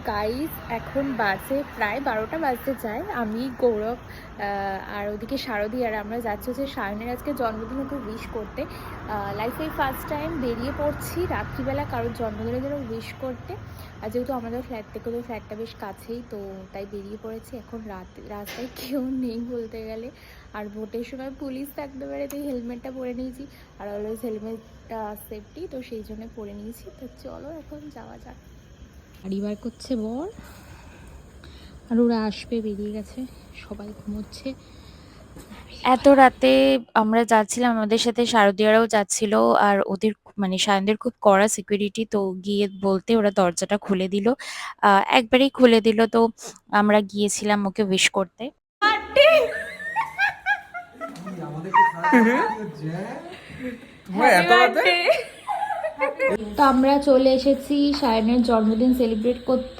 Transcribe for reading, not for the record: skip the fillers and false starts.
Guys এখন বাজে প্রায় 12টা বাজতে যায়। আমি গৌরব আর ওদিকে শারদী আর আমরা যাচ্ছি হচ্ছে সায়নের আজকে জন্মদিন ওকে উইশ করতে। লাইফে ফার্স্ট টাইম বেরিয়ে পড়ছি রাত্রিবেলা কারোর জন্মদিনের জন্য উইশ করতে। আর যেহেতু আমাদের ফ্ল্যাট থেকে ওদের ফ্ল্যাটটা বেশ কাছেই, তো তাই বেরিয়ে পড়েছি। এখন রাস্তায় কেউ নেই বলতে গেলে, আর ভোটের সময় পুলিশ থাকতে পারে, তাই হেলমেটটা পরে নিয়েছি। আর অলওয়েজ হেলমেটটা সেফটি, তো সেই জন্য পরে নিয়েছি। তো চলো এখন যাওয়া যাক। গাড়ি বার করছে বর, আর ওরা আসবে, বেরিয়ে গেছে, সবাই ঘুমোচ্ছে। এত রাতে আমরা যাচ্ছিলাম, আমাদের সাথে শারদীয়ারাও যাচ্ছিল। আর ওদের মানে সায়নদের খুব কড়া সিকিউরিটি, তো গিয়ে বলতে ওরা দরজাটা খুলে দিল, একবারেই খুলে দিল। তো আমরা গিয়েছিলাম ওকে উইশ করতে। তো আমরা চলে এসেছি সায়নের জন্মদিন সেলিব্রেট করতে।